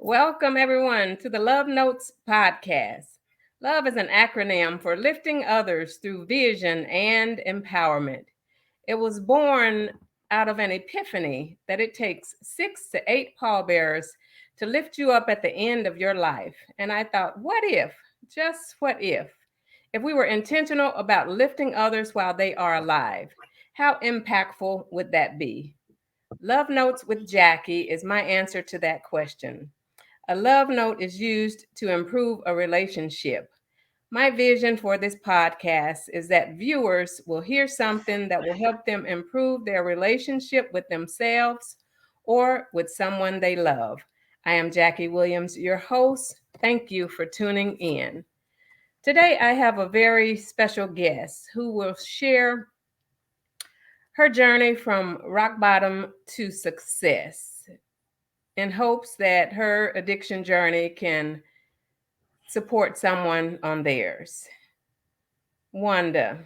Welcome, everyone, to the Love Notes podcast. Love is an acronym for lifting others through vision and empowerment. It was born out of an epiphany that it takes 6 to 8 pallbearers to lift you up at the end of your life. And I thought, what if, just what if we were intentional about lifting others while they are alive? How impactful would that be? Love Notes with Jackie is my answer to that question. A love note is used to improve a relationship. My vision for this podcast is that viewers will hear something that will help them improve their relationship with themselves or with someone they love. I am Jackie Williams, your host. Thank you for tuning in. Today, I have a very special guest who will share her journey from rock bottom to success in hopes that her addiction journey can support someone on theirs. Wanda,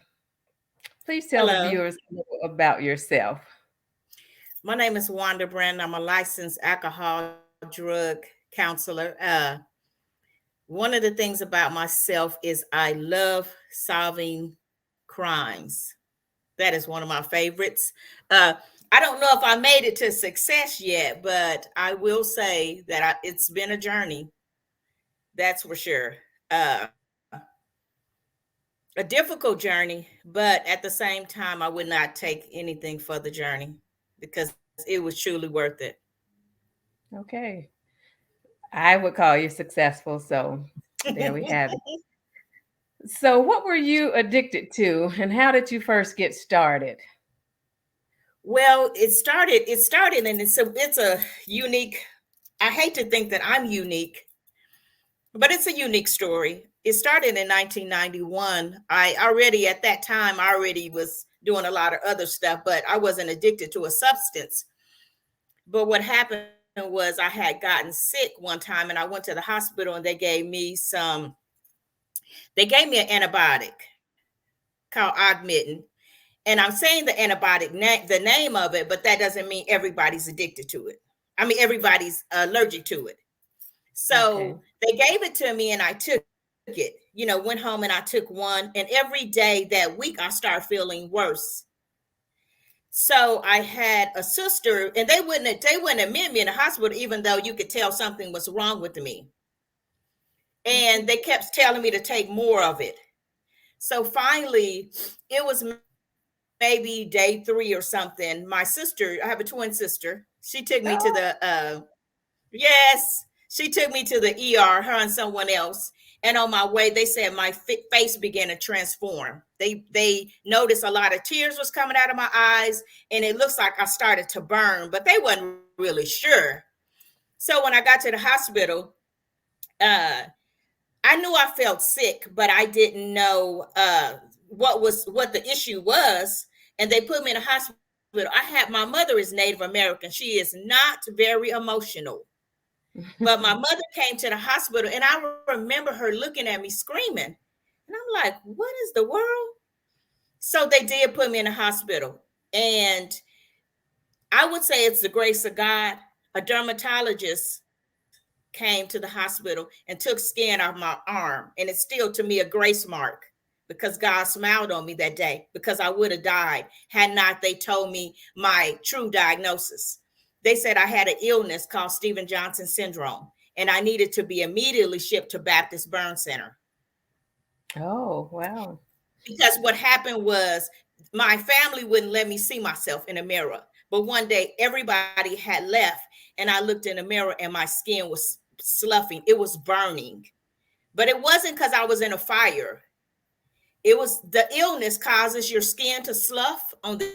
please tell the Hello, viewers a little about yourself. my name is Wanda Branton. I'm a licensed alcohol drug counselor. One of the things about myself is I love solving crimes. That is one of my favorites. Uh, I don't know if I made it to success yet, but I will say that it's been a journey. That's for sure. Uh, a difficult journey, but at the same time, I would not take anything for the journey because it was truly worth it. Okay. I would call you successful. So there we have it. So, what were you addicted to and how did you first get started? Well, it started and it's a unique. I hate to think that I'm unique, but it's a unique story. It started in 1991. I already at that time I already was doing a lot of other stuff, but I wasn't addicted to a substance. But what happened was I had gotten sick one time and I went to the hospital and they gave me an antibiotic called Augmentin. And I'm saying the name of it, but that doesn't mean everybody's addicted to it. I mean, everybody's allergic to it. Okay. So they gave it to me and I took it, went home and I took one. And every day that week, I started feeling worse. So I had a sister and they wouldn't admit me in the hospital, even though you could tell something was wrong with me. And Okay. they kept telling me to take more of it. So finally, it was maybe day 3 or something. My sister, I have a twin sister. She took me to Oh, yes, she took me to the ER, her and someone else. And on my way, they said my face began to transform. They noticed a lot of tears was coming out of my eyes, and it looks like I started to burn, but they wasn't really sure. So when I got to the hospital, uh, I knew I felt sick, but I didn't know what the issue was. And they put me in a hospital. My mother is Native American. She is not very emotional. But my mother came to the hospital and I remember her looking at me screaming. And I'm like, what is the world? So they did put me in a hospital. And I would say it's the grace of God. A dermatologist came to the hospital and took skin off my arm. And it's still to me a grace mark because God smiled on me that day because I would have died had not they told me my true diagnosis. They said I had an illness called Steven Johnson syndrome and I needed to be immediately shipped to Baptist Burn Center oh, wow. because what happened was my family wouldn't let me see myself in a mirror. But one day everybody had left and I looked in the mirror and my skin was sloughing. It was burning. But it wasn't because I was in a fire. It was the illness causes your skin to slough on the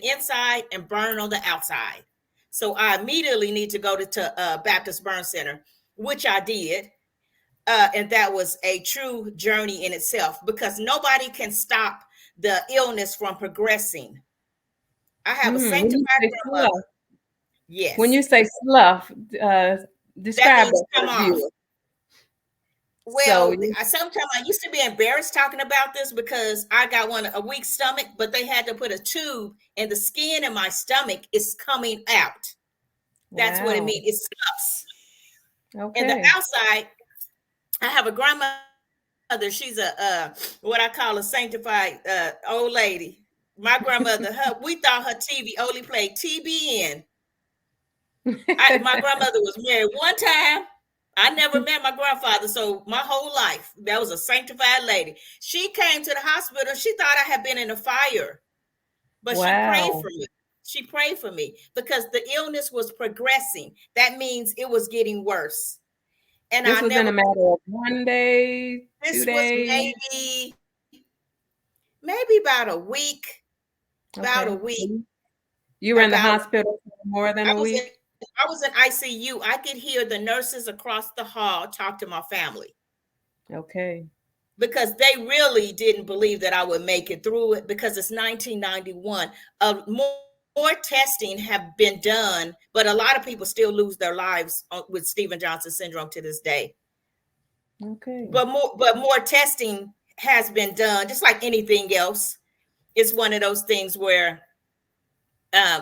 inside and burn on the outside. So I immediately need to go to Baptist Burn Center, which I did. And that was a true journey in itself because nobody can stop the illness from progressing. I have a When you sanctified say grandmother. slough, when Yes. you say slough, That describe means that for come the off. viewer. So, Well, sometimes I used to be embarrassed talking about this because I got a weak stomach, but they had to put a tube and the skin in my stomach is coming out. That's what it wow. means. It sloughs. And the Okay. outside, I have a grandmother. She's a what I call a sanctified old lady. My grandmother, we thought her TV only played TBN. My grandmother was married one time. I never met my grandfather, so my whole life that was a sanctified lady. She came to the hospital. She thought I had been in a fire, but she prayed Wow. for me. She prayed for me because the illness was progressing. That means it was getting worse. And This I was in a never, matter of 1 day, this two was days. maybe about a week, about a Okay. week, You were in the about hospital for more than a week? I was in ICU. I could hear the nurses across the hall talk to my family Okay. because they really didn't believe that I would make it through it because it's 1991. More testing have been done, but a lot of people still lose their lives with Stephen Johnson syndrome to this day. Okay. But more testing has been done, just like anything else. It's one of those things where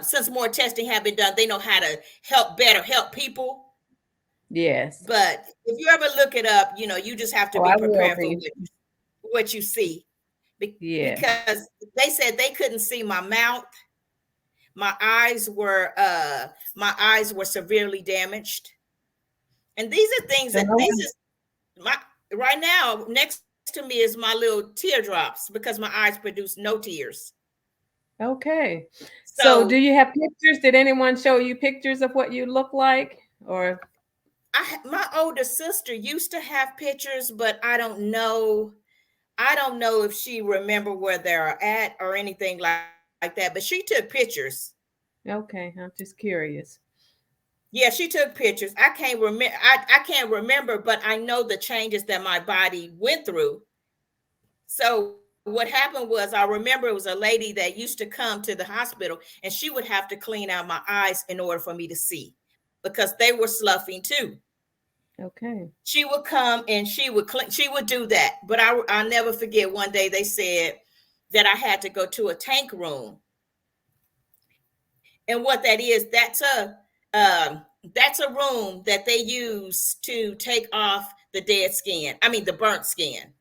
since more testing have been done, they know how to help people. Yes. But if you ever look it up, you just have to be Oh, I prepared will for be. what you see. Yeah. Because they said they couldn't see my mouth. My eyes were severely damaged. And these are things So that no these one. is my right now next to me is my little teardrops because my eyes produce no tears. Okay. So do So you have pictures? Did anyone show you pictures of what you look like? Or my older sister used to have pictures, but I don't know. I don't know if she remember where they're at or anything like that. But she took pictures. okay, I'm just curious. Yeah, she took pictures. I can't remember. I can't remember, but I know the changes that my body went through. So what happened was, I remember it was a lady that used to come to the hospital, and she would have to clean out my eyes in order for me to see because they were sloughing too. Okay. She would come and she would clean. She would do that. But I'll never forget. One day they said that I had to go to a tank room, and what that is, that's a room that they use to take off the dead skin. I mean, the burnt skin.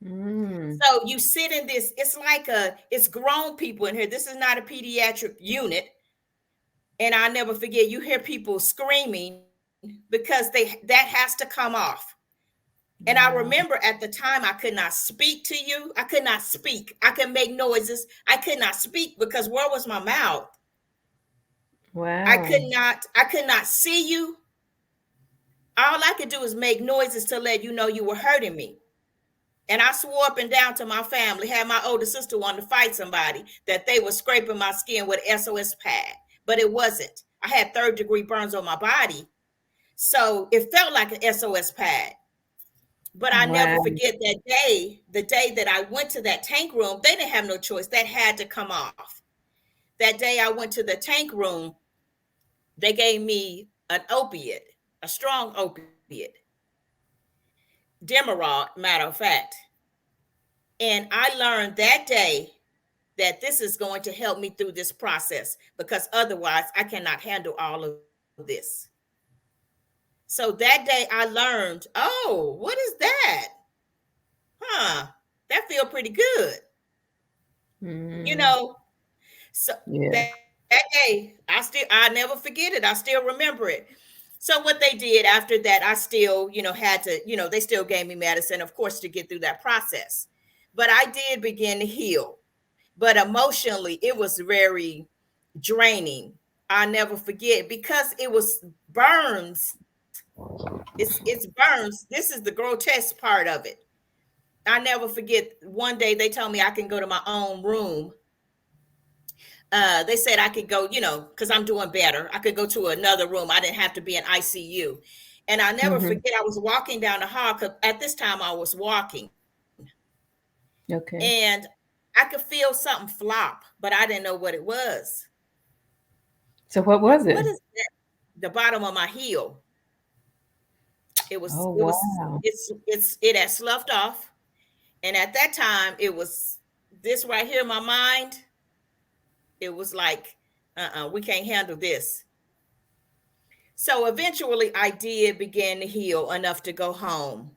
Mm. So you sit in this. It's grown people in here. This is not a pediatric unit. And I never forget. You hear people screaming because that has to come off. And I remember Wow. at the time I could not speak to you. I could not speak. I could make noises. I could not speak because where was my mouth? Wow. I could not see you. All I could do is make noises to let you know you were hurting me. And I swore up and down to my family, had my older sister wanted to fight somebody, that they were scraping my skin with an SOS pad. But it wasn't. I had third-degree burns on my body. So it felt like an SOS pad. But I never Wow. forget that day, the day that I went to that tank room, they didn't have no choice. That had to come off. That day I went to the tank room, they gave me an opiate, a strong opiate, Demerol, matter of fact. And I learned that day that this is going to help me through this process because otherwise I cannot handle all of this. So that day I learned, oh, what is that? Huh, that feel pretty good. You Mm. know, so Yeah. that day I never forget it. I still remember it. So what they did after that, I still, had to, they still gave me medicine, of course, to get through that process. But I did begin to heal. But emotionally, it was very draining. I never forget because it was burns. It's burns. This is the grotesque part of it. I never forget one day they told me I can go to my own room. They said I could go, because I'm doing better. I could go to another room. I didn't have to be in ICU. And I never Mm-hmm. forget, I was walking down the hall because at this time I was walking, and Okay. I could feel something flop, but I didn't know what it was. So what was What it? is that? The bottom of my heel. Oh, It was, wow. it had sloughed off. And at that time, it was this right here in my mind. It was like, we can't handle this. So eventually I did begin to heal enough to go home.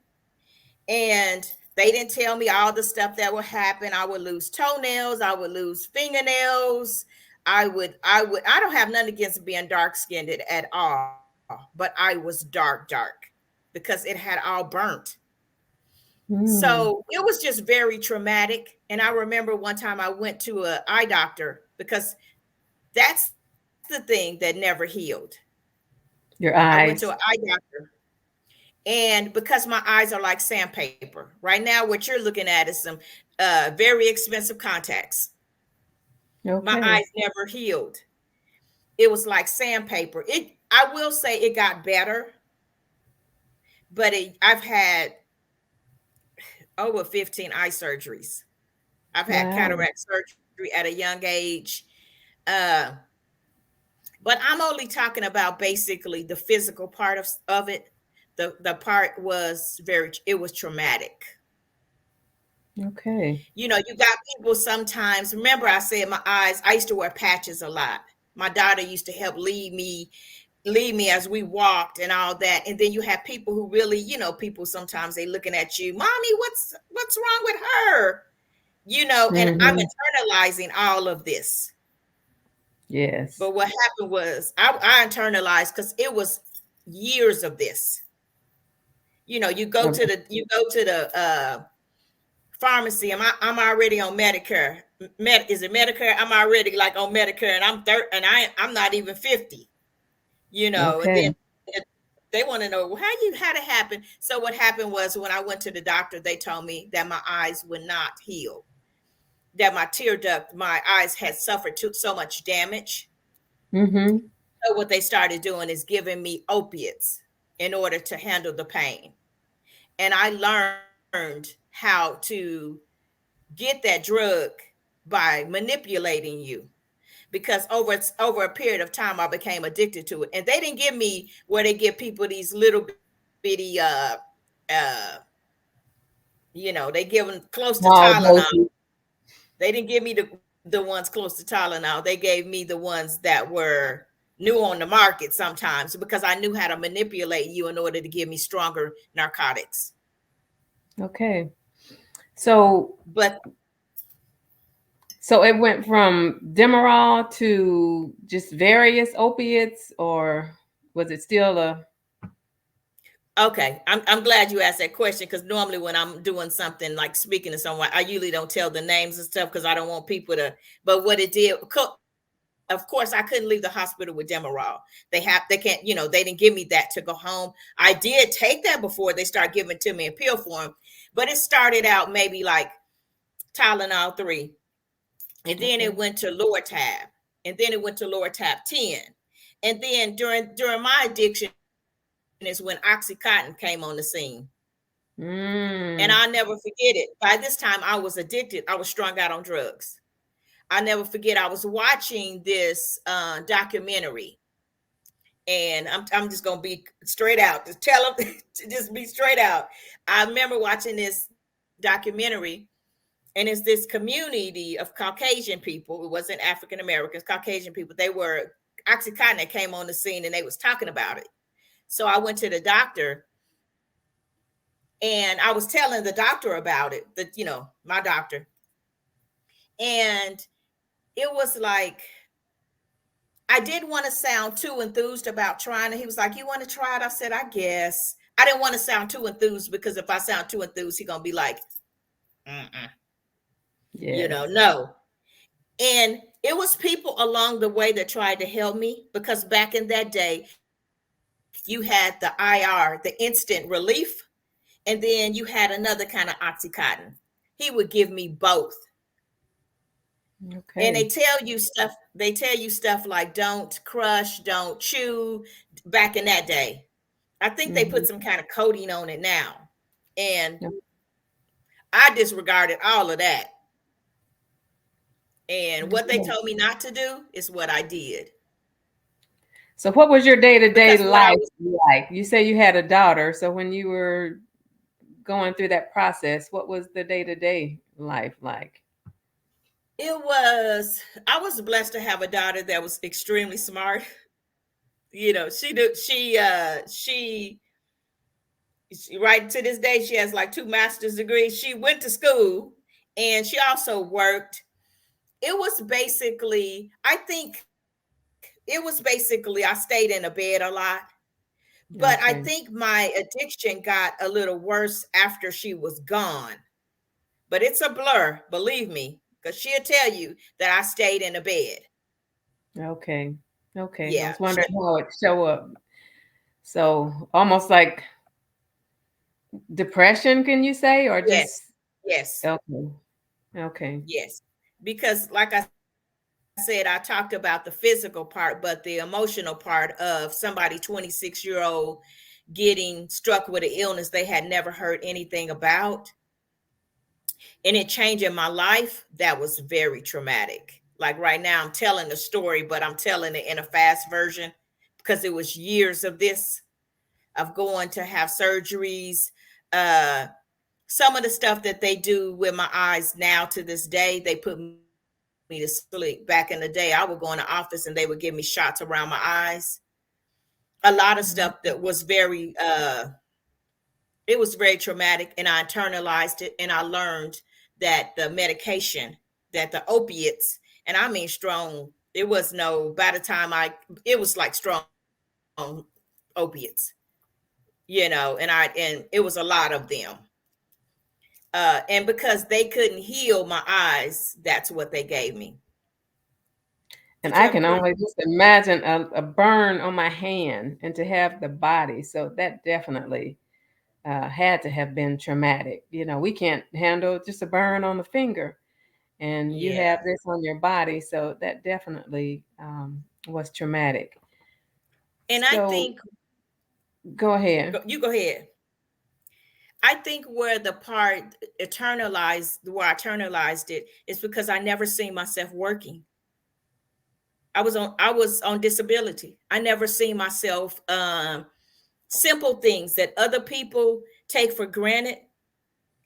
And they didn't tell me all the stuff that would happen. I would lose toenails, I would lose fingernails. I don't have nothing against being dark skinned at all, but I was dark because it had all burnt. Mm. So it was just very traumatic. And I remember one time I went to an eye doctor because that's the thing that never healed. Your I went to an eyes. eye doctor, and because my eyes are like sandpaper, right now, what you're looking at is some very expensive contacts. My Okay. eyes never healed. It was like sandpaper. I will say it got better, but I've had over 15 eye surgeries. I've had Wow. cataract surgery at a young age. Uh, but I'm only talking about basically the physical part of it. The part was it was traumatic. Okay. You got people sometimes. Remember, I said my eyes, I used to wear patches a lot. My daughter used to help lead me as we walked and all that. And then you have people who really, people sometimes they looking at you, mommy, what's wrong with her? And I'm Hmm. internalizing all of this. Yes. But what happened was I internalized because it was years of this. Okay. You go to the pharmacy. I'm already on Medicare. Is it Medicare? I'm already like on Medicare, and I'm not even 50. And then Okay. they want to know, well, how it happen. So what happened was when I went to the doctor, they told me that my eyes would not heal, that my tear duct, my eyes had suffered so much damage. Mm-hmm. So what they started doing is giving me opiates in order to handle the pain. And I learned how to get that drug by manipulating you, because over a period of time I became addicted to it. And they didn't give me where they give people these little bitty uh they give them close to Small Tylenol. doses. They didn't give me the ones close to Tylenol. They gave me the ones that were new on the market sometimes, because I knew how to manipulate you in order to give me stronger narcotics. Okay. So But so it went from Demerol to just various opiates, or was it still a? okay, I'm glad you asked that question, because normally when I'm doing something like speaking to someone, I usually don't tell the names and stuff because I don't want people to. But what it did, of course, I couldn't leave the hospital with Demerol. They can't, they didn't give me that to go home. I did take that before they start giving it to me in pill form, but it started out maybe like Tylenol 3, and then it Okay. went to Lortab, and then it went to Lortab 10, and then during my addiction is when Oxycontin came on the scene. And I'll Mm. never forget it. By this time, I was addicted. I was strung out on drugs. I never forget. I was watching this documentary, and I'm just gonna be straight out. Just tell them, just be straight out. I remember watching this documentary, and it's this community of Caucasian people. It wasn't African Americans, Caucasian people. They were OxyContin that came on the scene, and they was talking about it. So I went to the doctor, and I was telling the doctor about it. My doctor, and it was like I didn't want to sound too enthused about trying it. He was like, "You want to try it?" I said, "I guess." I didn't want to sound too enthused, because if I sound too enthused, he's gonna be like, mm-mm, Yes. no. And it was people along the way that tried to help me, because back in that day, you had the IR, the instant relief, and then you had another kind of Oxycontin. He would give me both. And Okay. they tell you stuff like don't crush, don't chew, back in that day. I think they Mm-hmm. put some kind of coating on it now. And I disregarded all of that. And what they Okay. told me not to do is what I did. So what was your day-to-day Because what I life was like? You say you had a daughter, so when you were going through that process, what was the day-to-day life like? I was blessed to have a daughter that was extremely smart. she right to this day she has like two master's degrees. She went to school and she also worked. It was basically, I think it was basically, I stayed in the bed a lot. But I Okay. think my addiction got a little worse after she was gone. But it's a blur, believe me, because she'll tell you that I stayed in the bed. Okay. Okay. I Yeah. was wondering how it show up. So almost like depression, can you say, or Yes. just Yes. okay. Okay. Yes. Because, like I said, I talked about the physical part, but the emotional part of somebody 26-year-old getting struck with an illness they had never heard anything about and it changing my life, that was very traumatic. Like right now, I'm telling the story, but I'm telling it in a fast version because it was years of this, of going to have surgeries. Uh, some of the stuff that they do with my eyes now to this day, they put me to sleep. Back in the day, I would go in the office and they would give me shots around my eyes. A lot of stuff that Mhm. was it was very traumatic, and I internalized it, and I learned that the medication, that the opiates, and I mean strong, it was no, by the time it was like strong opiates, and it was a lot of them. And because they couldn't heal my eyes, that's what they gave me. And Did you I have a can question? only just imagine a burn on my hand and to have the body. So that definitely had to have been traumatic. We can't handle just a burn on the finger, and you Yeah. have this on your body. So that definitely was traumatic. And I So think, go ahead. you go ahead. I think where the part where I internalized it is because I never seen myself working. I was on disability. I never seen myself, simple things that other people take for granted.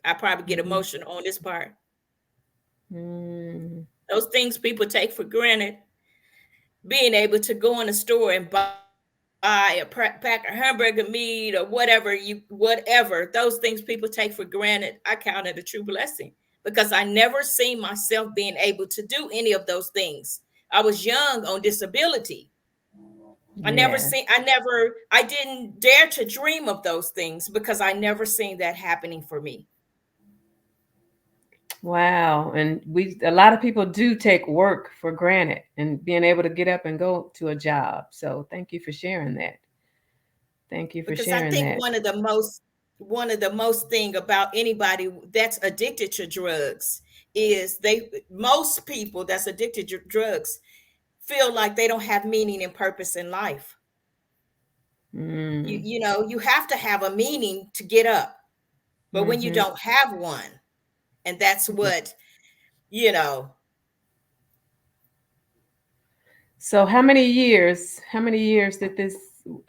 I probably get Mhm. emotional on this part. Mm, Those things people take for granted, being able to go in a store and buy a pack of hamburger meat or whatever, those things people take for granted, I count it a true blessing because I never seen myself being able to do any of those things. I was young on disability. yeah. I didn't dare to dream of those things because I never seen that happening for me. Wow. And a lot of people do take work for granted and being able to get up and go to a job. So thank you for sharing that. Thank you for Because I sharing think that. one of the most thing about anybody that's addicted to drugs is they most people that's addicted to drugs feel like they don't have meaning and purpose in life. Mm, You have to have a meaning to get up. But when you mm-hmm. don't have one, and that's what, you know, So how many years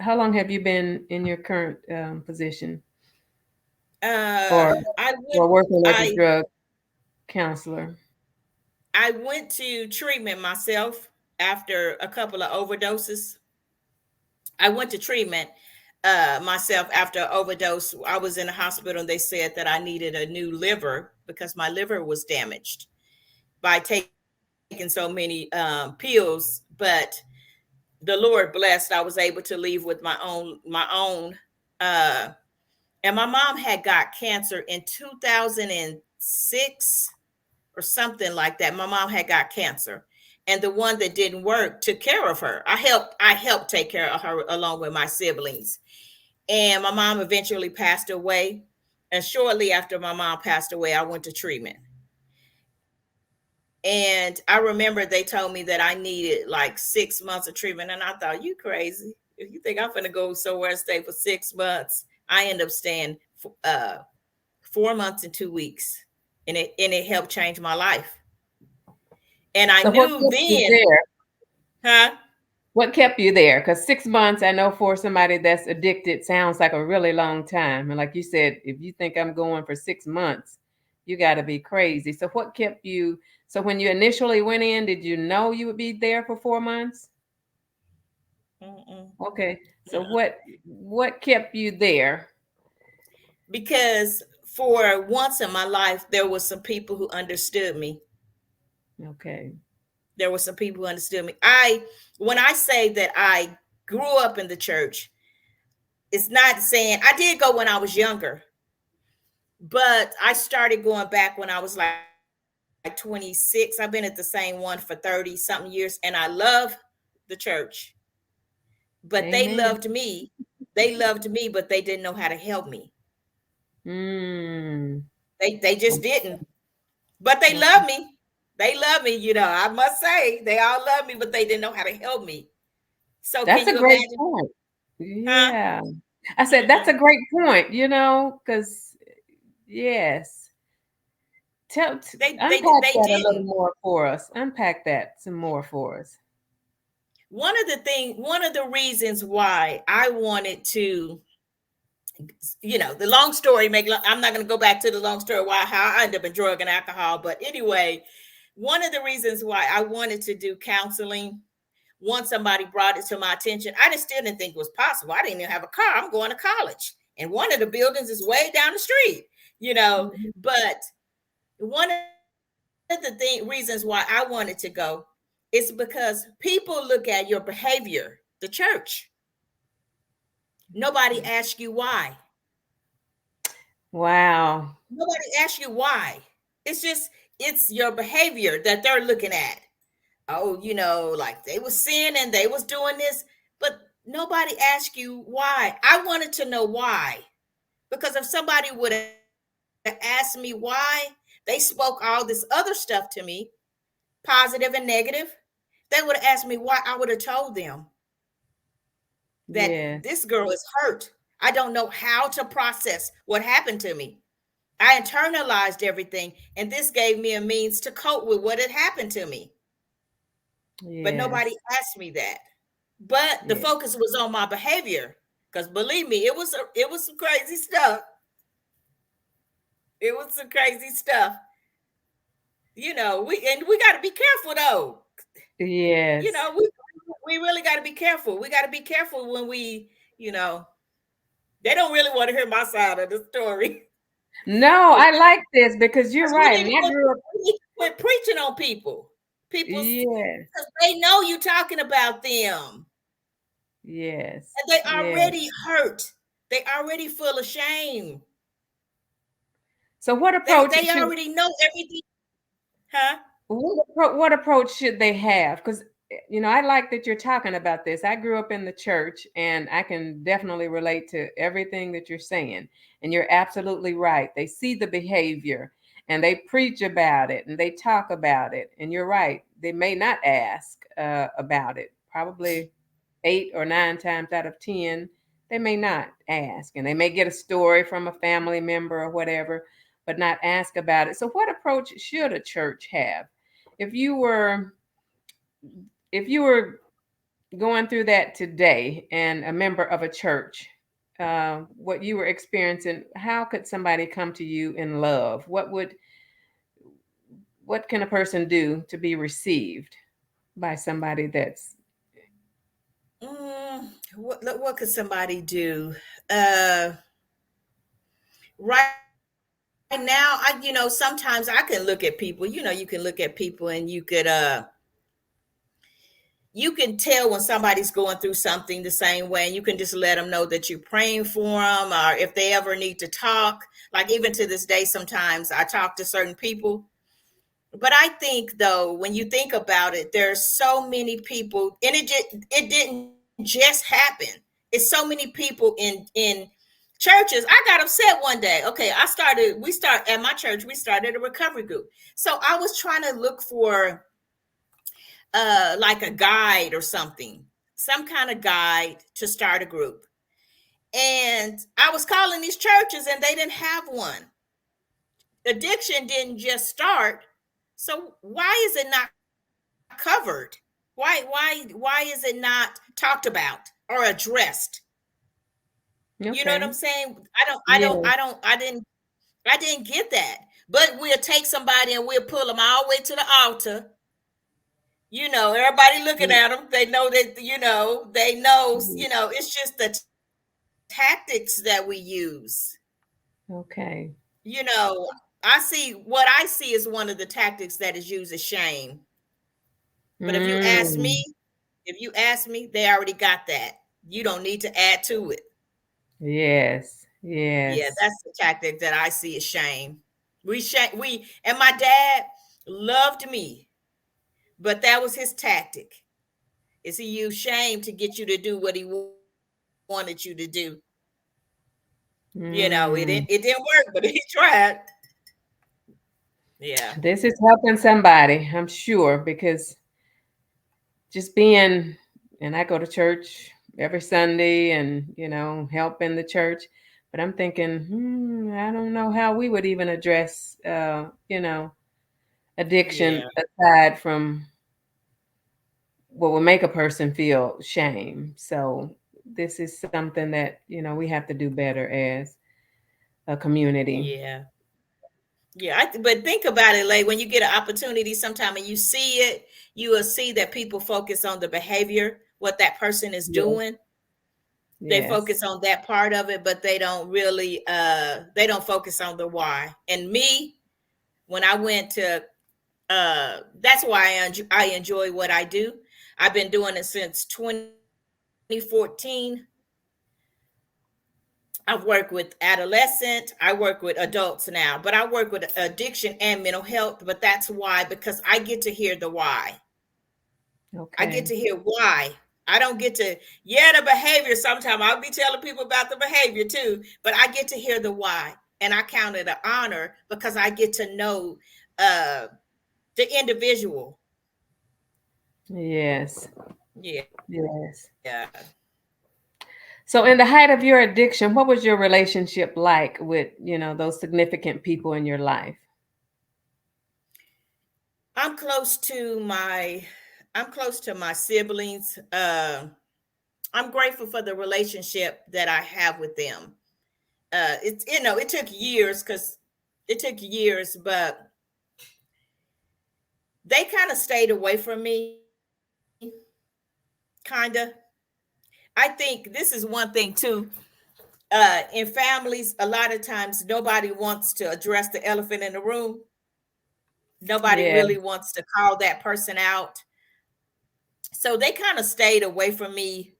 how long have you been in your current position or I went working as a I drug counselor? I went to treatment myself after a couple of overdoses. I went to treatment myself after overdose. I was in the hospital and they said that I needed a new liver because my liver was damaged by taking so many pills. But the Lord blessed, I was able to leave with my own. Uh, and my mom had got cancer in 2006 or something like that. My mom had got cancer, and the one that didn't work took care of her. I helped take care of her along with my siblings. And my mom eventually passed away. And shortly after my mom passed away, I went to treatment. And I remember they told me that I needed like 6 months of treatment. And I thought, you crazy. If you think I'm going to go somewhere and stay for 6 months, I end up staying 4 months and 2 weeks. And it helped change my life. And I So what knew kept you then, there? huh? What kept you there? Because 6 months, I know for somebody that's addicted sounds like a really long time. And like you said, if you think I'm going for 6 months, you got to be crazy. So what kept you? So when you initially went in, did you know you would be there for 4 months? Mm-mm. Okay. So Mm-mm. what kept you there? Because for once in my life, there was some people who understood me. Okay. There were some people who understood me. When I say that I grew up in the church, it's not saying I did go when I was younger, but I started going back when I was like 26. I've been at the same one for 30 something years, and I love the church. But they loved Amen. me. They loved me, but they didn't know how to help me. Mm. They just didn't. But they Okay. love me. They love me, I must say. They all love me, but they didn't know how to help me. So That's can a you great imagine? point. Huh? Yeah. I said that's a Mm-mm. great point, because yes. Unpack They that a little didn't. more for us. Unpack that some more for us. One of the reasons why I wanted to, the long story I'm not going to go back to the long story why how I ended up in drug and alcohol, but anyway, one of the reasons why I wanted to do counseling, once somebody brought it to my attention, I just still didn't think it was possible. I didn't even have a car. I'm going to college, and one of the buildings is way down the street, Mhm. but one of the reasons why I wanted to go is because people look at your behavior, the church. Nobody asks you why. Wow. Nobody asks you why. It's just it's your behavior that they're looking at. Oh, like they was sinning, they was doing this, but nobody asked you why. I wanted to know why. Because if somebody would have asked me why, they spoke all this other stuff to me, positive and negative, they would have asked me why, I would have told them that Yes. this girl is hurt. I don't know how to process what happened to me. I internalized everything, and this gave me a means to cope with what had happened to me. But nobody Yes. asked me that. But the Yeah. focus was on my behavior, because believe me, it was some crazy stuff. It was some crazy stuff. We got to be careful though. You Yes. know, we we really got to be careful. We got to be careful when you know, they don't really want to hear my side of the story. No, I like this because you're Because we right. need And to I quit, grew up. we need to quit preaching on people. Yes. Because they know you talking about them. Yes. And they Yes. already hurt. They already full of shame. So what They approach they should already know everything. Huh? what approach should they have? Because I like that you're talking about this. I grew up in the church, and I can definitely relate to everything that you're saying. And you're absolutely right. They see the behavior, and they preach about it, and they talk about it. And you're right. They may not ask about it. Probably 8 or 9 times out of 10, they may not ask, and they may get a story from a family member or whatever, but not ask about it. So, what approach should a church have? if you were if you were going through that today and a member of a church, what you were experiencing, how could somebody come to you in love? What can a person do to be received by somebody that's What could somebody do? Uh, right now, sometimes I can look at people. You can look at people and you can tell when somebody's going through something the same way, and you can just let them know that you're praying for them, or if they ever need to talk. Like even to this day, sometimes I talk to certain people. But I think though, when you think about it, there's so many people, and it didn't just happen. It's so many people in churches. I got upset one day. Okay, we start at my church. We started a recovery group. So I was trying to look for like a guide or something, some kind of guide to start a group. And I was calling these churches and they didn't have one. Addiction didn't just start. So why is it not covered? Why is it not talked about or addressed? You know what I'm okay? saying? Yeah. I didn't get that. But we'll take somebody and we'll pull them all the way to the altar Everybody looking Mm, at them. They know that, they know, mm, it's just the tactics that we use. okay. What I see is one of the tactics that is used as shame. But Mm, if you ask me, they already got that. You don't need to add to it. yes. Yeah, Yes. that's the tactic that I see as shame. And my dad loved me, but that was his tactic. Is he used shame to get you to do what he wanted you to do. It Mm. didn't work, but he tried. Yeah. This is helping somebody, I'm sure, because just being, and I go to church every Sunday and, help in the church. But I'm thinking, I don't know how we would even address, addiction Yeah. aside from what will make a person feel shame. So this is something that, we have to do better as a community. Yeah. Yeah, but think about it, like when you get an opportunity sometime and you see it, you will see that people focus on the behavior, what that person is Yes. doing. They Yes. focus on that part of it, but they don't focus on the why. And me, when I went to that's why I enjoy what I do. I've been doing it since 2014. I've worked with adolescent, I work with adults now, but I work with addiction and mental health. But that's why, because I get to hear the why. I get Okay. to hear why. I don't get to, yeah, the behavior. Sometimes I'll be telling people about the behavior too, but I get to hear the why. And I count it an honor because I get to know uh, the individual. Yes. Yeah. Yes. So, in the height of your addiction, what was your relationship like with, those significant people in your life? I'm close to my I'm close to my siblings. I'm grateful for the relationship that I have with them. It took years because it took years, but they kind of stayed away from me, kind of. I think this is one thing too. In families, a lot of times nobody wants to address the elephant in the room. Nobody Yeah. really wants to call that person out. So they kind of stayed away from me,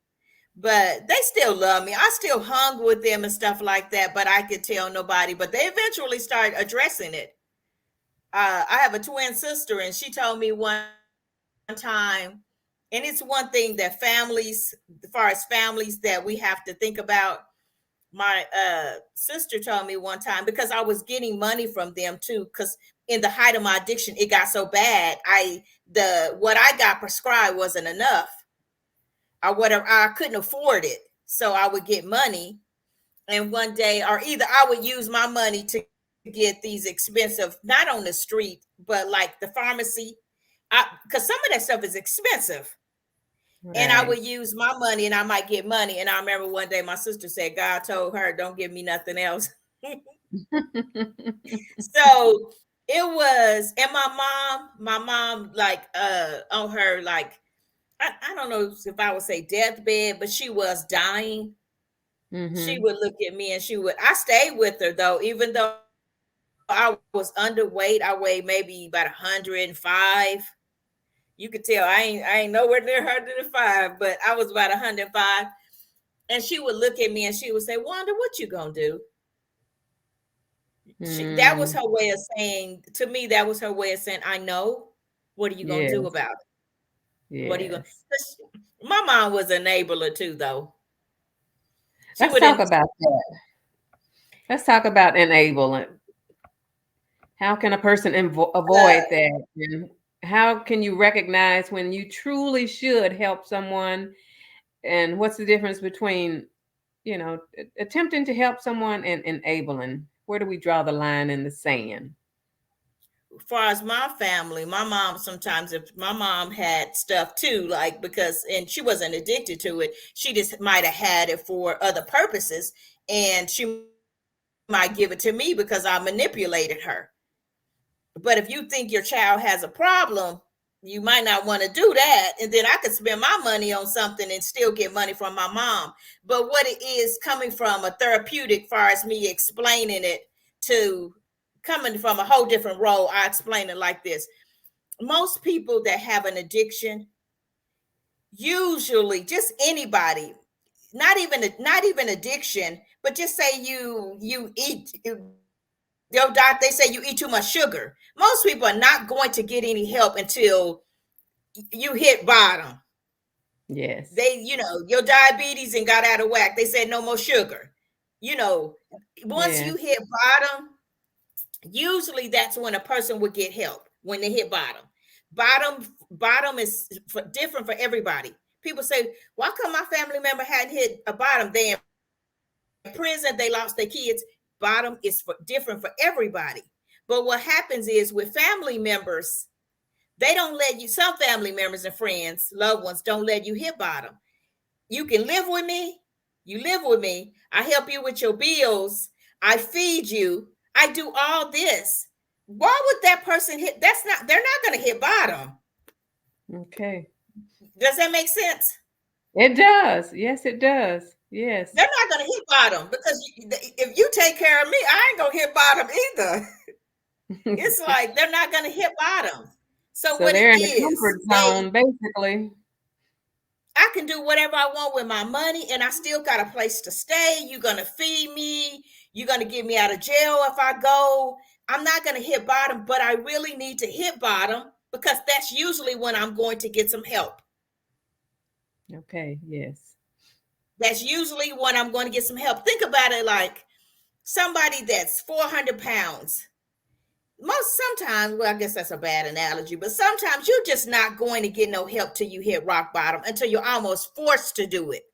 but they still love me. I still hung with them and stuff like that, but I could tell nobody. But they eventually started addressing it. I have a twin sister, and she told me one time, and it's one thing that families, as far as families that we have to think about. My sister told me one time, because I was getting money from them too, because in the height of my addiction, it got so bad. What I got prescribed wasn't enough. I couldn't afford it, so I would get money, and one day, or either I would use my money to get these expensive, not on the street, but like the pharmacy, because some of that stuff is expensive. And I would Right. use my money, and I might get money. And I remember one day my sister said God told her, "Don't give me nothing else." So it was, and my mom, like on her, like, I don't know if I would say deathbed, but she was dying. She Mm-hmm. would look at me and I stayed with her though, even though I was underweight. I weighed maybe about 105. You could tell I ain't nowhere near 105, but I was about 105. And she would look at me and she would say, Wanda, what you gonna do? That was Mm, her way of saying, to me, that was her way of saying, I know. What are you gonna do yes. about it? What are you gonna? Yes. My mom was an enabler too, though. She Let's talk wouldn't. about that. Let's talk about enabling. How can a person avoid Uh, that? And how can you recognize when you truly should help someone? And what's the difference between, attempting to help someone and enabling? Where do we draw the line in the sand? far as my family, my mom, sometimes if my mom had stuff too, like, because, and she wasn't addicted to it, she just might have had it for other purposes, and she might give it to me because I manipulated her. But if you think your child has a problem, You might not want to do that. And then I could spend my money on something and still get money from my mom. But what it is coming from a therapeutic, far as me explaining it, to coming from a whole different role, I explain it like this. Most people that have an addiction, usually just anybody, not even addiction, but just say you eat your doc, they say you eat too much sugar. Most people are not going to get any help until you hit bottom. Yes. Your diabetes and got out of whack. They said no more sugar. You know, once Yes. you hit bottom, usually that's when a person would get help when they hit bottom. Bottom is different for everybody. People say, "Why come my family member hadn't hit a bottom? They in prison, they lost their kids." Bottom is different for everybody. But what happens is with family members, they don't let you. Some family members and friends, loved ones, don't let you hit bottom. You can live with me. You live with me. I help you with your bills. I feed you. I do all this. Why would that person hit? They're not going to hit bottom. Okay. Does that make sense? It does. Yes, it does. Yes. They're not going to hit bottom because if you take care of me, I ain't going to hit bottom either. It's like they're not going to hit bottom. So So what they're it in the comfort is, zone, basically. I can do whatever I want with my money and I still got a place to stay. You're going to feed me. You're going to get me out of jail if I go. I'm not going to hit bottom, but I really need to hit bottom because that's usually when I'm going to get some help. Okay. Yes. That's usually when I'm going to get some help. Think about it like somebody that's 400 pounds. Sometimes, well, I guess that's a bad analogy, but sometimes you're just not going to get no help till you hit rock bottom until you're almost forced to do it.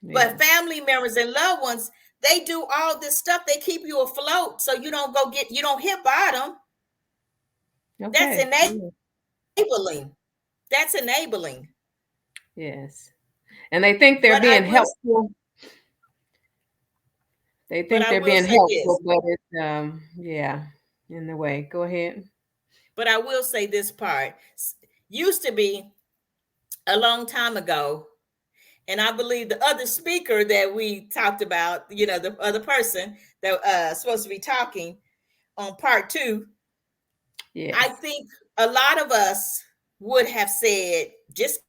But Yes. family members and loved ones, they do all this stuff. They keep you afloat so you don't hit bottom. That's Okay. Yeah. enabling. That's enabling. Yes. And they think they're But I being will helpful. They but think I they're will being say helpful, this. but it's yeah, in the way. Go ahead. But I will say this part. Used to be a long time ago, and I believe the other speaker that we talked about, the other person that supposed to be talking on part 2, I Yes. think a lot of us would have said, just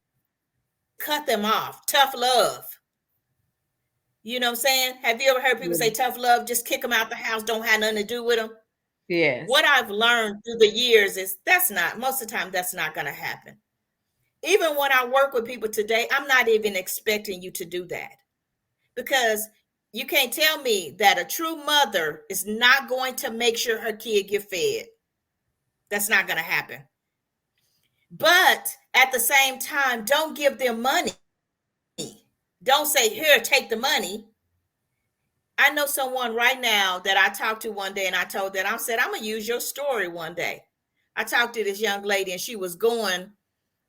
cut them off. Tough love. You know what I'm saying? Have you ever heard people Yeah. say tough love? Just kick them out the house, don't have nothing to do with them. What Yes. I've learned through the years is most of the time, that's not going to happen. Even when I work with people today, I'm not even expecting you to do that because you can't tell me that a true mother is not going to make sure her kid get fed. That's not going to happen. But at the same time, don't give them money. Don't say, here, take the money. I know someone right now that I talked to one day and I said, I'm going to use your story one day. I talked to this young lady and she was going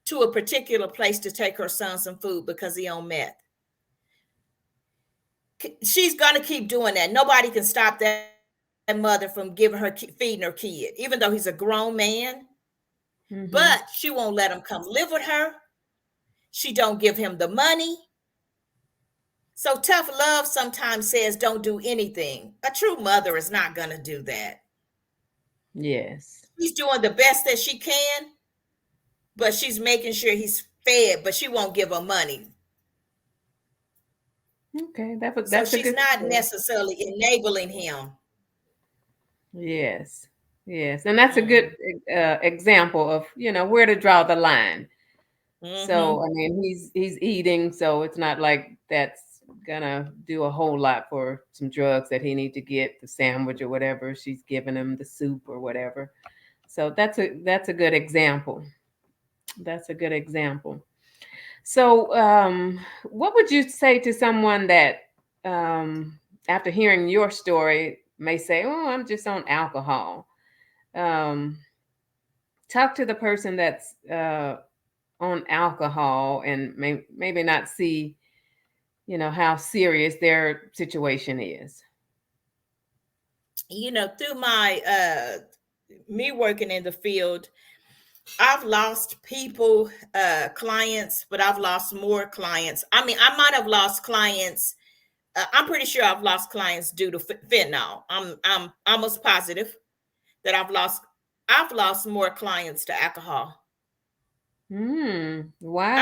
to a particular place to take her son some food because he on meth. She's going to keep doing that. Nobody can stop that mother from feeding her kid, even though he's a grown man. Mm-hmm. But she won't let him come live with her. She don't give him the money. So tough love sometimes says don't do anything. A true mother is not going to do that. Yes. She's doing the best that she can, but she's making sure he's fed, but she won't give him money. Okay. So That's a she's good not story. necessarily enabling him. Yes. Yes. And that's a good Mm. example of, where to draw the line. So, Mm-hmm. I mean, he's eating, so it's not like that's gonna do a whole lot for some drugs that he need to get, the sandwich or whatever. She's giving him the soup or whatever. So that's a good example. That's a good example. So, what would you say to someone that, after hearing your story, may say, "Oh, I'm just on alcohol." Um, Talk to the person that's on alcohol and maybe not see, how serious their situation is. Through my me working in the field, I've lost people, clients, but I've lost more clients. I mean, I might have lost clients. I'm pretty sure I've lost clients due to fentanyl. I'm almost positive that I've lost more clients to alcohol. Wow.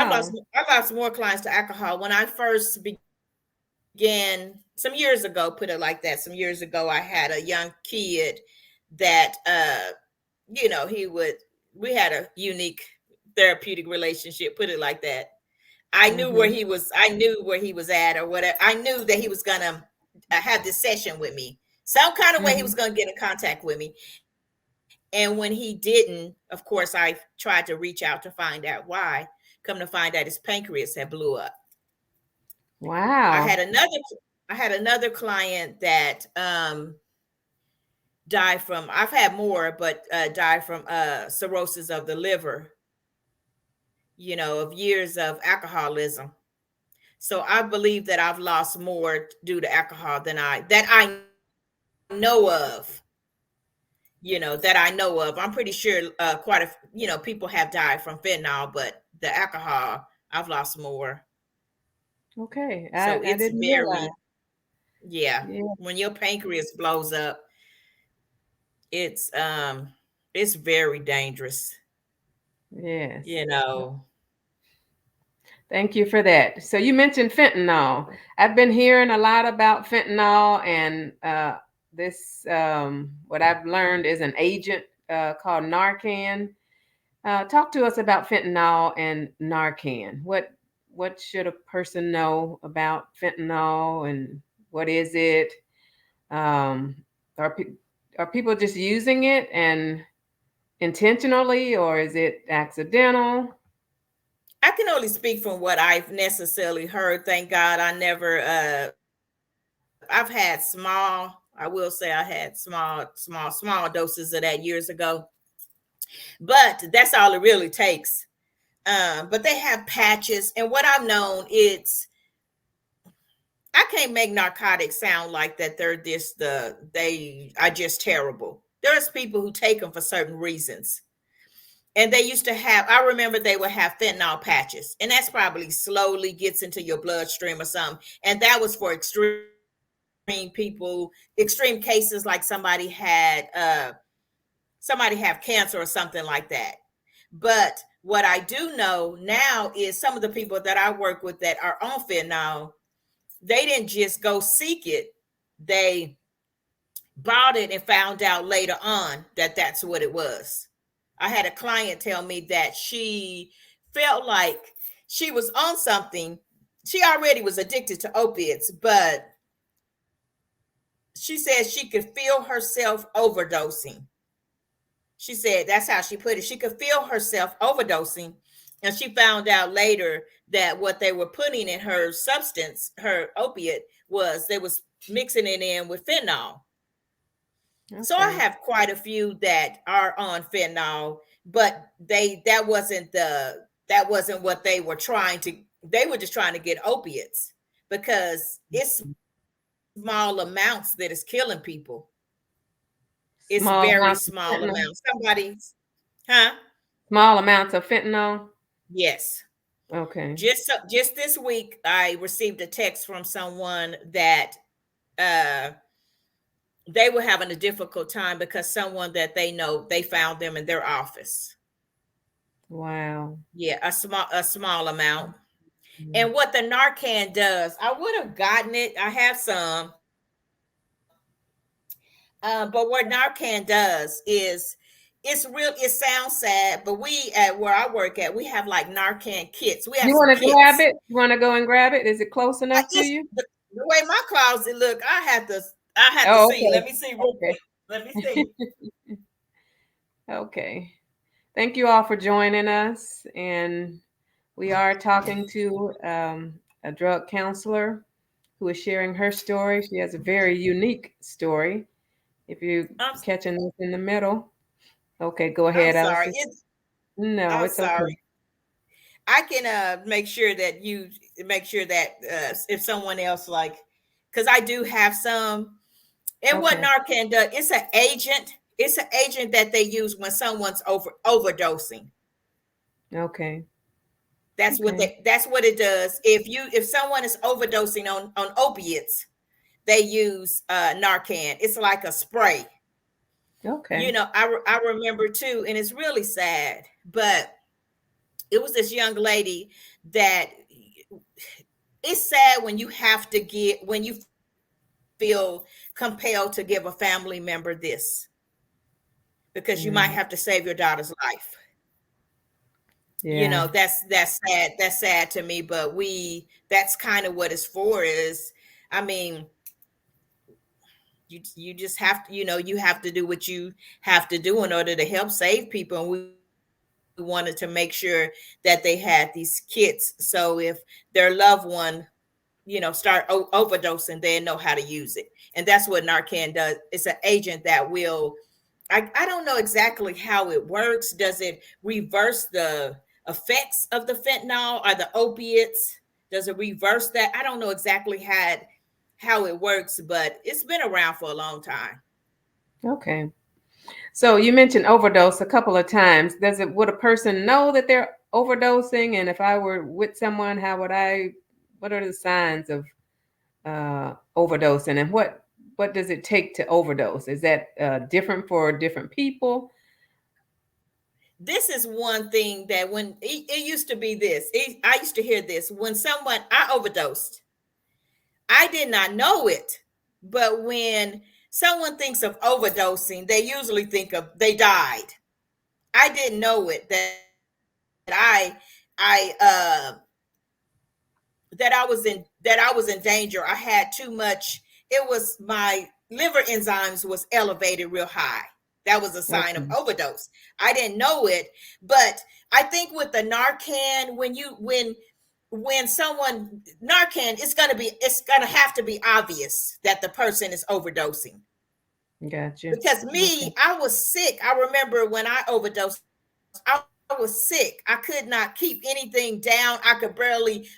I've lost more clients to alcohol. When I first began some years ago, put it like that, some years ago, I had a young kid that he would we had a unique therapeutic relationship, put it like that. Mm-hmm. I knew where he was at or whatever. I knew that he was gonna have this session with me. Some kind of way he Mm-hmm. was gonna get in contact with me. And when he didn't, of course, I tried to reach out to find out why. Come to find out his pancreas had blew up. I had Wow. another I had another client that died from, I've had more, but died from cirrhosis of the liver, of years of alcoholism. So I believe that I've lost more due to alcohol that I know of. That I know of. I'm pretty sure quite a people have died from fentanyl, but the alcohol I've lost more. Okay. So I it's didn't realize. very, yeah. Yeah. When your pancreas blows up, it's it's very dangerous. Yes. You know. Thank you for that. So you mentioned fentanyl. I've been hearing a lot about fentanyl, and this what I've learned is an agent called Narcan. Talk to us about fentanyl and Narcan. What should a person know about fentanyl, and what is it? Um, are are people just using it and intentionally, or is it accidental? I can only speak from what I've necessarily heard. Thank God I never I've had I will say I had small doses of that years ago. But that's all it really takes. But they have patches, and what I've known, I can't make narcotics sound like that they are just terrible. There's people who take them for certain reasons. And they used to have, I remember they would have fentanyl patches, and that's probably slowly gets into your bloodstream or something. And that was for extreme cases, like somebody have cancer or something like that. But what I do know now is some of the people that I work with that are on fentanyl, they didn't just go seek it. They bought it and found out later on that that's what it was. I had a client tell me that she felt like she was on something. She already was addicted to opiates, but she said she could feel herself overdosing. She said that's how she put it. She could feel herself overdosing. And she found out later that what they were putting in her substance, her opiate, was they was mixing it in with fentanyl. So I Okay. have quite a few that are on fentanyl, but that wasn't what they were trying to. They were just trying to get opiates because it's small amounts that is killing people. It's very Small small amounts of amounts. fentanyl. Huh? Small amounts of fentanyl. Yes. Okay. Just this week, I received a text from someone that uh they were having a difficult time because someone that they know, they found them in their office. Wow. Yeah, a small amount. And what the Narcan does, I would have gotten it. I have some. But what Narcan does is it sounds sad, but we at where I work at, we have like Narcan kits. We have You some want to grab kits. it? You want to go and grab it? Is it close enough to It's you? the way my closet look. I have to Oh, see. Let me see real okay. quick. Let me see. Okay. Thank you all for joining us. And we are talking to a drug counselor who is sharing her story. She has a very unique story. If you're I'm catching this in the middle, okay, go I'm ahead, sorry. Allison. No, I'm it's okay. sorry. I can make sure that if someone else like, because I do have some. And what Okay. Narcan does, it's an agent. It's an agent that they use when someone's overdosing. Okay. Okay. That's what it does. If someone is overdosing on opiates, they use Narcan. It's like a spray. Okay. I remember too, and it's really sad, but it was this young lady that it's sad when you have to get when you feel compelled to give a family member this because you might have to Mm, save your daughter's life. yeah. That's sad. That's sad to me, but that's kind of what it's for is I mean, you just have to, you have to do what you have to do in order to help save people. And we wanted to make sure that they had these kits. So if their loved one start overdosing, they know how to use it. And that's what Narcan does. It's an agent that will I don't know exactly how it works. Does it reverse the effects of the fentanyl or the opiates? Does it reverse that? I don't know exactly how it works, but it's been around for a long time. Okay. So you mentioned overdose a couple of times. Would a person know that they're overdosing? And if I were with someone, what are the signs of overdosing, and what does it take to overdose? Is that different for different people? This is one thing that when it used to be I used to hear this when I overdosed. I did not know it, but when someone thinks of overdosing, they usually think of they died. I didn't know it I that I was in danger. I had too much. It was my liver enzymes was elevated real high. That was a sign of Okay. overdose. I didn't know it, but I think with the Narcan, when someone Narcan, it's gonna have to be obvious that the person is overdosing. Gotcha. Because Okay. me, I was sick. I remember when I overdosed, I was sick. I could not keep anything down. I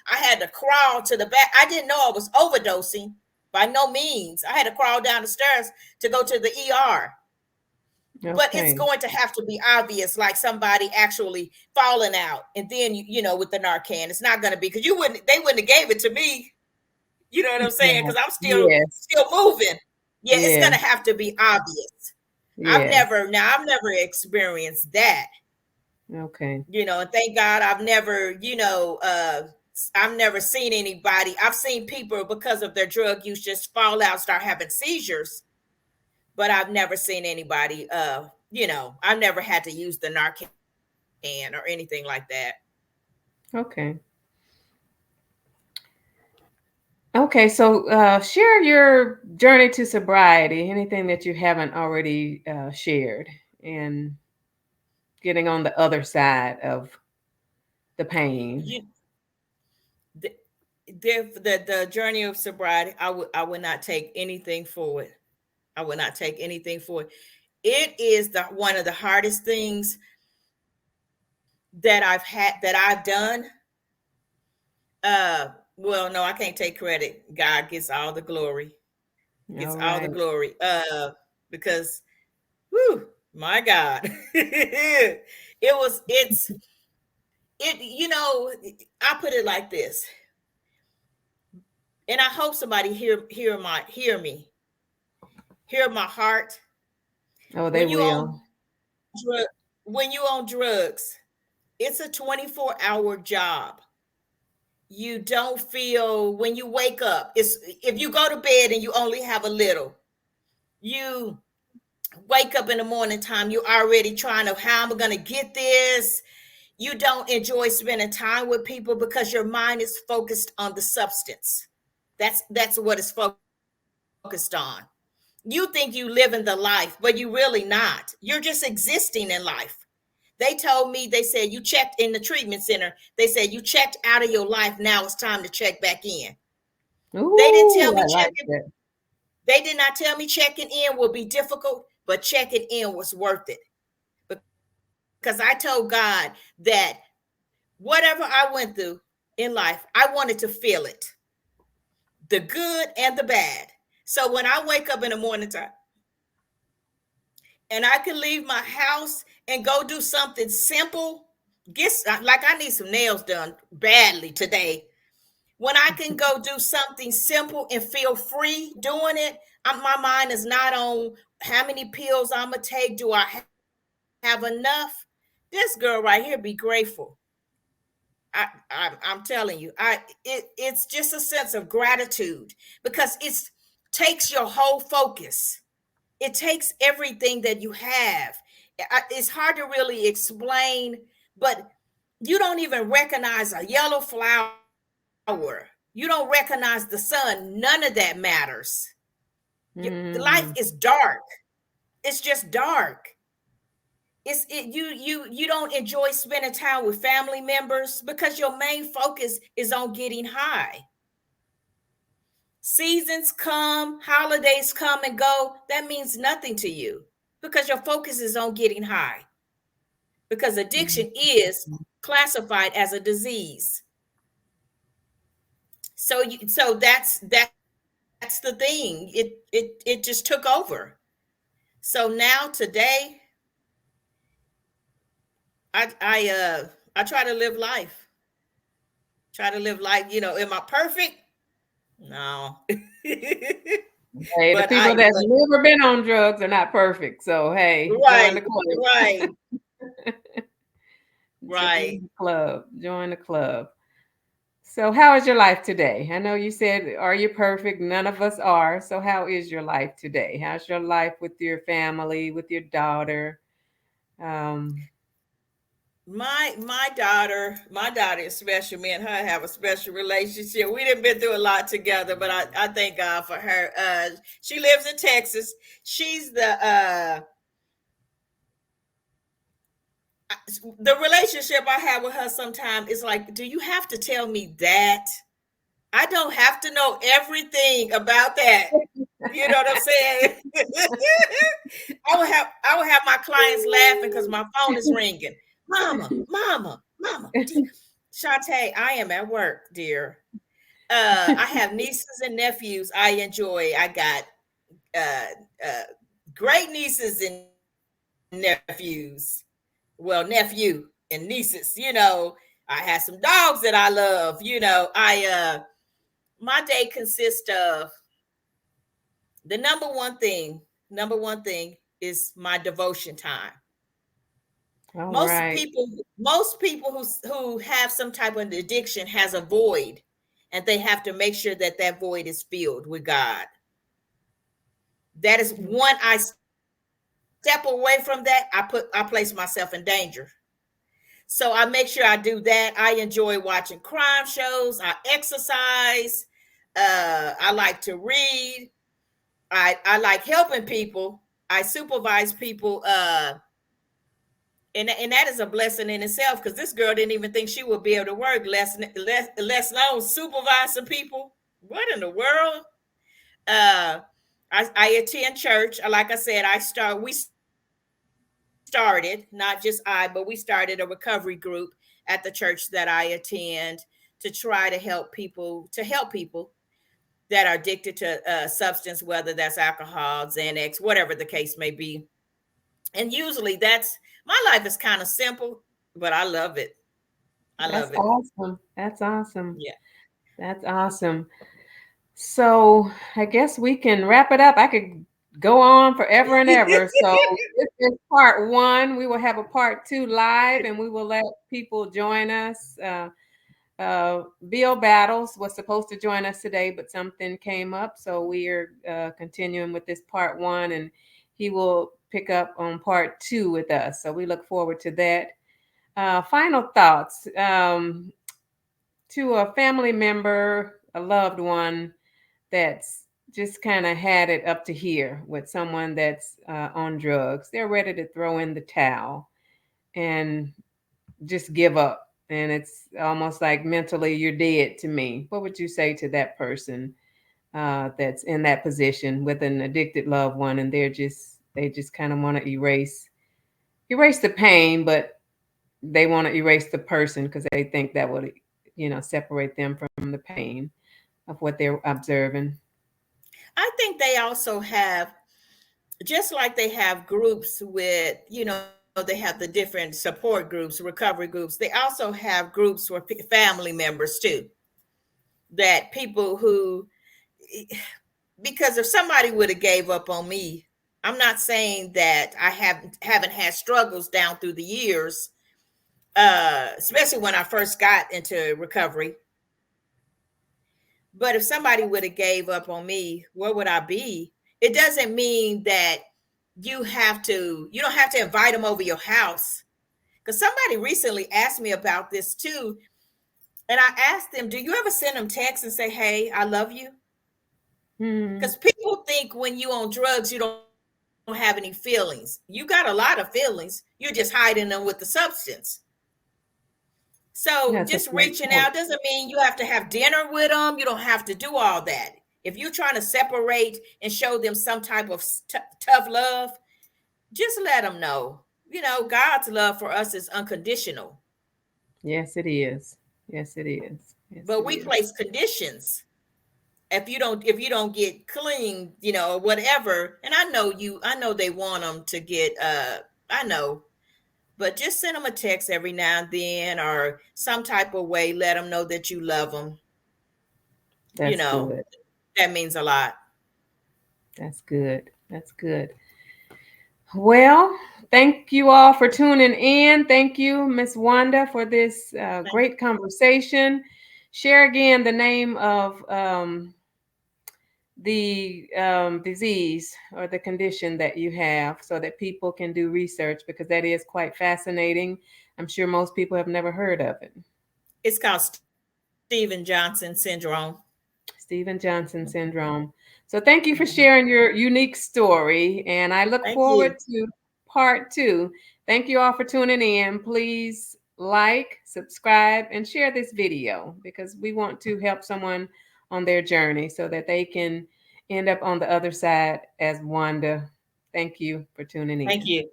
had to crawl to the back. I didn't know I was overdosing by no means. I had to crawl down the stairs to go to the ER. But it's Okay. going to have to be obvious, like somebody actually falling out. And then, with the Narcan, it's not going to be because they wouldn't have gave it to me. You know what I'm saying? Yeah. Because I'm Yes. still moving. Yeah, it's Yeah. going to have to be obvious. Yes. I've never experienced that, Okay. and thank God I've never seen anybody. I've seen people because of their drug use just fall out, start having seizures, but I've never seen anybody, I've never had to use the Narcan or anything like that. Okay. Okay. So share your journey to sobriety. Anything that you haven't already shared, and getting on the other side of the pain. You, the, the journey of sobriety, I would not take anything for it. I would not take anything for it. It is the one of the hardest things that I've done. uh well, no, I can't take credit. God gets all the glory. Gets All all the right. glory. Because whew, my God. It's it I put it like this, and I hope somebody hear my heart. Oh, they When you will. on drug when you on drugs, it's a 24-hour job. You don't feel when you wake up. It's if you go to bed and you only have a little, you wake up in the morning time, you're already trying to how am I gonna get this? You don't enjoy spending time with people because your mind is focused on the substance. That's what it's focused on. You think you live in the life, but you really not. You're just existing in life. They told me, they said, you checked in the treatment center. They said, you checked out of your life. Now it's time to check back in. They didn't tell Ooh, me I like checking. that. They did not tell me checking in will be difficult, but checking in was worth it. Because I told God that whatever I went through in life, I wanted to feel it, the good and the bad. So when I wake up in the morning time and I can leave my house and go do something simple. Guess like I need some nails done badly today. When I can go do something simple and feel free doing it, my mind is not on how many pills I'm gonna take. Do I have enough? This girl right here be grateful. I'm telling you, it's just a sense of gratitude because it's takes your whole focus. It takes everything that you have. It's hard to really explain, but you don't even recognize a yellow flower. You don't recognize the sun. None of that matters. Life is Mm. dark. It's just dark. You don't enjoy spending time with family members because your main focus is on getting high. Seasons come, holidays come and go. That means nothing to you because your focus is on getting high. Because addiction is classified as a disease. So that's the thing. It just took over. So now today, I try to live life. Try to live life. Am I perfect? No. Hey, the people that's But never been on drugs are not perfect. So hey, join right, the club. right, So right. join the club. Join the club. So how is your life today? I know you said, are you perfect? None of us are. So how is your life today? How's your life with your family, with your daughter? Um, My daughter is special. Me and her have a special relationship. We didn't been through a lot together, but I thank God for her. She lives in Texas. She's the relationship I have with her sometimes is like, do you have to tell me that? I don't have to know everything about that. You know what I'm saying? I would have my clients laughing because my phone is ringing. Mama, mama, mama. Shantae, I am at work, dear. I have nieces and nephews I enjoy. I got uh, great nieces and nephews. Well, nephew and nieces. I had some dogs that I love. My day consists of the number one thing is my devotion time. all most right. people most people who have some type of addiction has a void, and they have to make sure that that void is filled with God. That is one. I step away from that, I place myself in danger. So I make sure I do that. I enjoy watching crime shows. I exercise. I like to read. I like helping people. I supervise people. And that is a blessing in itself, because this girl didn't even think she would be able to work, less known supervise some people. What in the world? Uh, I attend church. Like I said, we started, not just I, but we started a recovery group at the church that I attend to try to help people that are addicted to substance, whether that's alcohol, Xanax, whatever the case may be. And usually that's my life is kind of simple, but I love it. I That's love it. awesome. That's awesome. Yeah. That's awesome. So I guess we can wrap it up. I could go on forever and ever. So this is part one. We will have a part two live, and we will let people join us. Bill Battles was supposed to join us today, but something came up. So we are continuing with this part one, and he will pick up on part two with us. So we look forward to that. Final thoughts to a family member, a loved one that's just kind of had it up to here with someone that's on drugs. They're ready to throw in the towel and just give up. And it's almost like mentally you're dead to me. What would you say to that person that's in that position with an addicted loved one, and they just kind of want to erase the pain, but they want to erase the person because they think that would separate them from the pain of what they're observing. I think they also have just like they have groups with, they have the different support groups, recovery groups, they also have groups for family members too, that people who, because if somebody would have gave up on me, I'm not saying that I haven't had struggles down through the years, especially when I first got into recovery. But if somebody would have gave up on me, where would I be? It doesn't mean that you don't have to invite them over your house. Because somebody recently asked me about this too. And I asked them, do you ever send them texts and say, hey, I love you? Because people think when you on drugs, you don't have any feelings. You got a lot of feelings. You're just hiding them with the substance. So That's just a great reaching point. out doesn't mean you have to have dinner with them. You don't have to do all that. If you're trying to separate and show them some type of tough love, just let them know. God's love for us is unconditional, Yes, it is. Yes, it is. Yes, but it we is. place conditions. If you don't get clean, or whatever. And I know they want them to get. I know, but just send them a text every now and then, or some type of way. Let them know that you love them. You That's know, good. that means a lot. That's good. That's good. Well, thank you all for tuning in. Thank you, Miss Wanda, for this great conversation. Share again the name of the disease or the condition that you have so that people can do research because that is quite fascinating. I'm sure most people have never heard of it. It's called Steven Johnson syndrome. Steven Johnson syndrome. So thank you for Mhm. sharing your unique story, and I look Thank you. forward to part two. Thank you all for tuning in. Please like, subscribe, and share this video because we want to help someone on their journey so that they can end up on the other side as Wanda. Thank you for tuning Thank in. you.